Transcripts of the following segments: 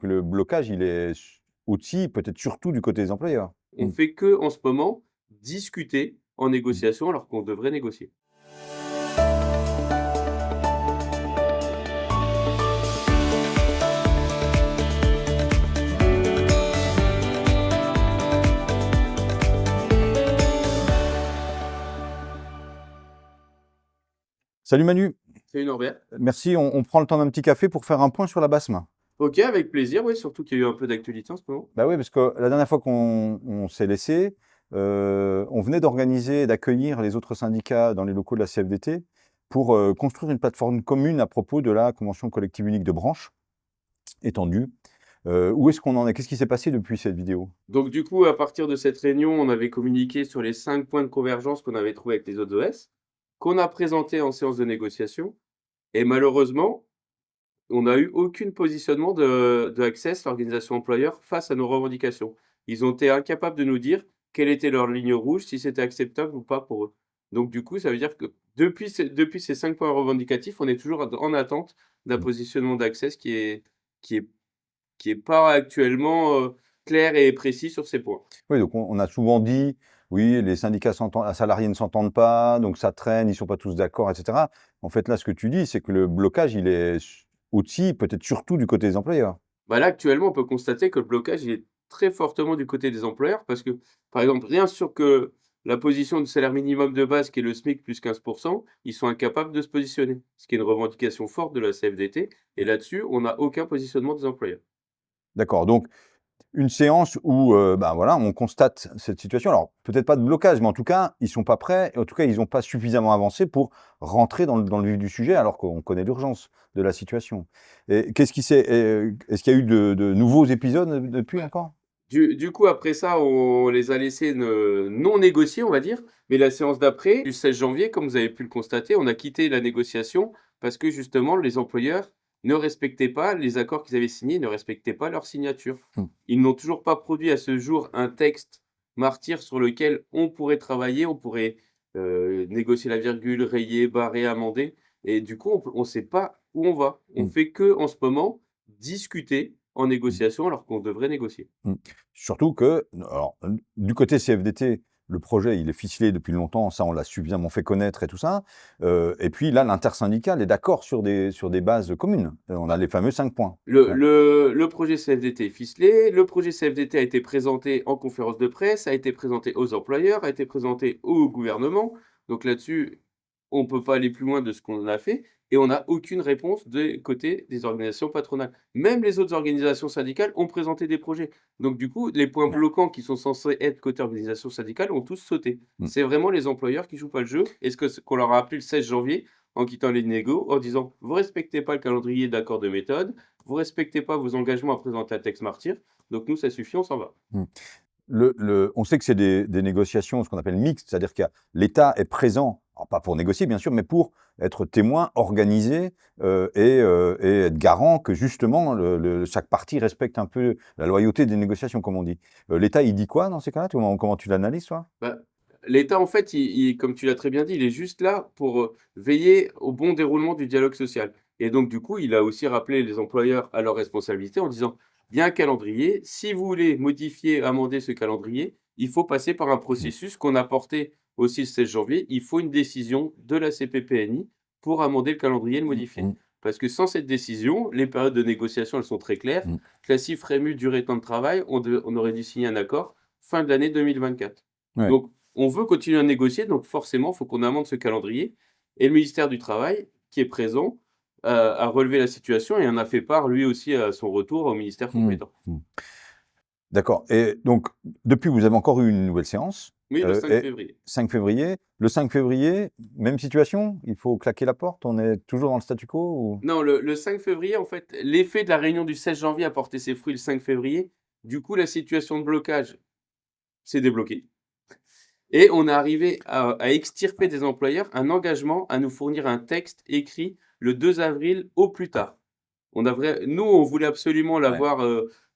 que le blocage, il est aussi, peut-être surtout du côté des employeurs. On fait que, en ce moment, discuter en Mmh. négociation alors qu'on devrait négocier. Salut Manu, C'est une Norbert. merci. On prend le temps d'un petit café pour faire un point sur la basse main. OK, avec plaisir, oui, surtout qu'il y a eu un peu d'actualité en ce moment. Bah oui, parce que la dernière fois qu'on s'est laissé, on venait d'organiser et d'accueillir les autres syndicats dans les locaux de la CFDT pour construire une plateforme commune à propos de la convention collective unique de branche étendue. Où est-ce qu'on en est? Qu'est-ce qui s'est passé depuis cette vidéo? Donc du coup, à partir de cette réunion, on avait communiqué sur les 5 points de convergence qu'on avait trouvés avec les autres OS, qu'on a présentés en séance de négociation et malheureusement, on n'a eu aucun positionnement de Access, l'organisation employeur, face à nos revendications. Ils ont été incapables de nous dire quelle était leur ligne rouge, si c'était acceptable ou pas pour eux. Donc du coup, ça veut dire que depuis ces 5 points revendicatifs, on est toujours en attente d'un Mmh. positionnement d'Access qui est qui est pas actuellement, clair et précis sur ces points. Oui, donc on a souvent dit: «Oui, les syndicats salariés ne s'entendent pas, donc ça traîne, ils sont pas tous d'accord» et cetera. En fait, là, ce que tu dis, c'est que le blocage, il est aussi, peut-être surtout du côté des employeurs. Bah, là, actuellement, on peut constater que le blocage, il est très fortement du côté des employeurs parce que, par exemple, rien sur que la position du salaire minimum de base qui est le SMIC plus 15, ils sont incapables de se positionner. Ce qui est une revendication forte de la CFDT et là-dessus, on n'a aucun positionnement des employeurs. D'accord, donc une séance où, bah, voilà, on constate cette situation. Alors, peut-être pas de blocage, mais en tout cas, ils sont pas prêts. En tout cas, ils n'ont pas suffisamment avancé pour rentrer dans le vif du sujet, alors qu'on connaît l'urgence de la situation. Et qu'est-ce qui s'est est-ce qu'il y a eu de nouveaux épisodes depuis encore? Du coup, après ça, on les a laissés non négocier, on va dire, mais la séance d'après, du 16 janvier, comme vous avez pu le constater, on a quitté la négociation parce que justement les employeurs ne respectaient pas les accords qu'ils avaient signés, ne respectaient pas leur signature. Mmh. Ils n'ont toujours pas produit à ce jour un texte martyr sur lequel on pourrait travailler, on pourrait, négocier la virgule, rayer, barrer, amender et du coup, on sait pas où on va. On Mmh. fait que, en ce moment, discuter en Mmh. négociation alors qu'on devrait négocier. Mmh. Surtout que, alors, du côté CFDT, le projet, il est ficelé depuis longtemps, ça, on l'a suffisamment fait connaître et tout ça. Et puis là, l'intersyndicale est d'accord sur des bases communes. On a les fameux 5 points. Le Ouais. le le projet CFDT est ficelé, le projet CFDT a été présenté en conférence de presse, a été présenté aux employeurs, a été présenté au gouvernement. Donc là-dessus, on ne peut pas aller plus loin de ce qu'on a fait et on n'a aucune réponse des côtés des organisations patronales. Même les autres organisations syndicales ont présenté des projets. Donc du coup, les points bloquants qui sont censés être côté organisations syndicales ont tous sauté. Mmh. C'est vraiment les employeurs qui jouent pas le jeu et ce qu'on leur a appelé le 16 janvier en quittant les négos, en disant: «Vous respectez pas le calendrier d'accord de méthode, vous respectez pas vos engagements à présenter un texte martyr, donc nous, ça suffit, on s'en va». Mmh. On sait que c'est des négociations, ce qu'on appelle mixtes, c'est-à-dire qu'il y a l'État est présent, alors pas pour négocier bien sûr, mais pour être témoin, organiser, et être garant que justement chaque partie respecte un peu la loyauté des négociations, comme on dit. L'État, il dit quoi dans ces cas-là? Comment tu l'analyses, toi? Bah, l'État, en fait, comme tu l'as très bien dit, il est juste là pour, veiller au bon déroulement du dialogue social et donc du coup, il a aussi rappelé les employeurs à leurs responsabilités en disant: «Il y a un calendrier, si vous voulez modifier, amender ce calendrier, il faut passer par un Mmh. processus qu'on a porté aussi le 16 janvier. Il faut une décision de la CPPNI pour amender le calendrier et le Mmh modifier. mh. Parce que sans cette décision, les périodes de négociation, elles sont très claires. Mmh. Classif, REMU, durée temps de travail, on aurait dû signer un accord fin de l'année 2024. Ouais. Donc on veut continuer à négocier, donc forcément, il faut qu'on amende ce calendrier et le ministère du Travail, qui est présent, a relevé la situation et en a fait part, lui aussi, à son retour au ministère Mmh. compétent. Mmh. D'accord, et donc depuis, vous avez encore eu une nouvelle séance, Oui, le 5 et février. 5 février. Le 5 février, même situation? Il faut claquer la porte? On est toujours dans le statu quo ou? Non, le 5 février, en fait, l'effet de la réunion du 16 janvier a porté ses fruits le 5 février. Du coup, la situation de blocage s'est débloquée et on est arrivé à extirper des employeurs un engagement à nous fournir un texte écrit le 2 avril au plus tard. Nous, on voulait absolument Ouais. l'avoir,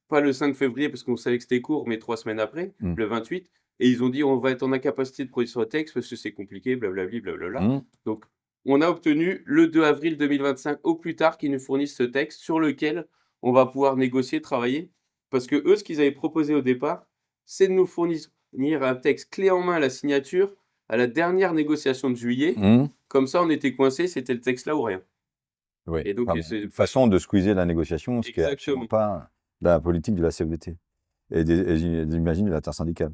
pas le 5 février parce qu'on savait que c'était court, mais 3 semaines après, Mmh. le 28 et ils ont dit: «On va être en incapacité de produire ce texte parce que c'est compliqué, blablabli, blablabla». Mmh. Donc on a obtenu le 2 avril 2025 au plus tard qu'ils nous fournissent ce texte sur lequel on va pouvoir négocier, travailler. Parce que eux, ce qu'ils avaient proposé au départ, c'est de nous fournir un texte clé en main à la signature à la dernière négociation de juillet. Mmh. Comme ça, on était coincés, c'était le texte là ou rien. Oui, Et donc enfin, c'est une façon de squeezer la négociation, ce qui est absolument exactement. pas la politique de la CFDT et j'imagine de l'intersyndicale.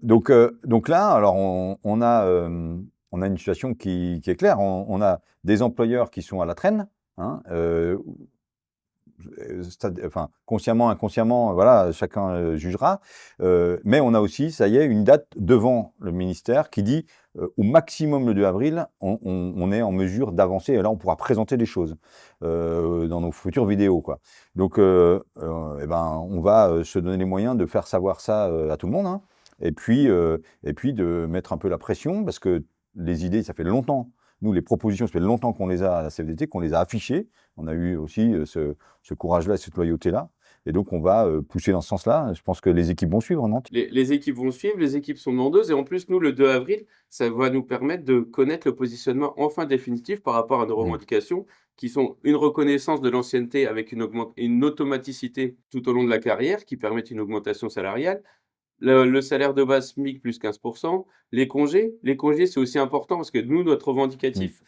Donc là, alors on a une situation qui est claire. On a des employeurs qui sont à la traîne, hein, enfin, consciemment, inconsciemment, voilà, chacun jugera. Mais on a aussi, ça y est, une date devant le ministère qui dit au maximum le 2 avril, on est en mesure d'avancer. Et là, on pourra présenter des choses dans nos futures vidéos, quoi. Donc, eh ben, on va se donner les moyens de faire savoir ça à tout le monde, hein. Et puis de mettre un peu la pression, parce que les idées, ça fait longtemps. Nous, les propositions, ça fait longtemps qu'on les a à la CFDT, qu'on les a affichées. On a eu aussi ce courage-là et cette loyauté-là. Et donc, on va pousser dans ce sens-là. Je pense que les équipes vont suivre, non? Les équipes vont suivre, les équipes sont demandeuses et en plus, nous, le 2 avril, ça va nous permettre de connaître le positionnement enfin définitif par rapport à nos Mmh. revendications qui sont une reconnaissance de l'ancienneté avec une automaticité tout au long de la carrière qui permettent une augmentation salariale. Le salaire de base SMIC plus 15. Les congés, c'est aussi important parce que nous, notre Mmh. revendicatif,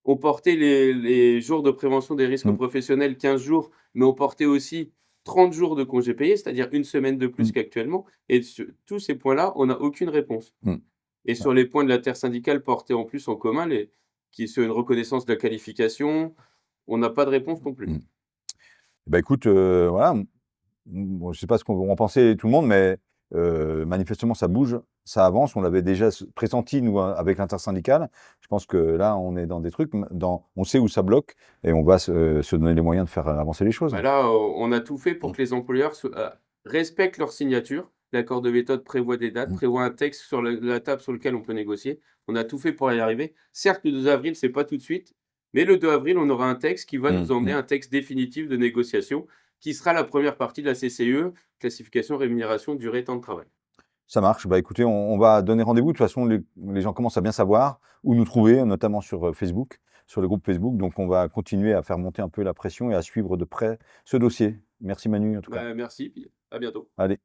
on portait les jours de prévention des risques Mmh. professionnels 15 jours, mais on portait aussi 30 jours de congés payés, c'est-à-dire une semaine de plus Mmh. qu'actuellement et sur tous ces points-là, on n'a aucune réponse Mmh. et sur les points de l'intersyndicale portés en plus en commun, qui est sur une reconnaissance de la qualification, on n'a pas de réponse non plus. Mmh. Bah, écoute, voilà, bon, je sais pas ce qu'on va en penser tout le monde, mais manifestement, ça bouge, ça avance. On l'avait déjà pressenti, nous, avec l'intersyndicale. Je pense que là, on est dans des trucs, on sait où ça bloque et on va se donner les moyens de faire avancer les choses. Bah, là, on a tout fait pour Mmh. que les employeurs respectent leur signature. L'accord de méthode prévoit des dates, Mmh. prévoit un texte sur la table sur lequel on peut négocier. On a tout fait pour y arriver. Certes, le 2 avril, c'est pas tout de suite, mais le 2 avril, on aura un texte qui va Mmh. nous emmener Mmh. un texte définitif de négociation, qui sera la première partie de la CCE, classification, rémunération, durée, temps de travail. Ça marche. Bah, écoutez, on va donner rendez-vous. De toute façon, les gens commencent à bien savoir où nous trouver, notamment sur Facebook, sur le groupe Facebook. Donc, on va continuer à faire monter un peu la pression et à suivre de près ce dossier. Merci Manu, en tout cas. Bah, merci, puis à bientôt. Allez.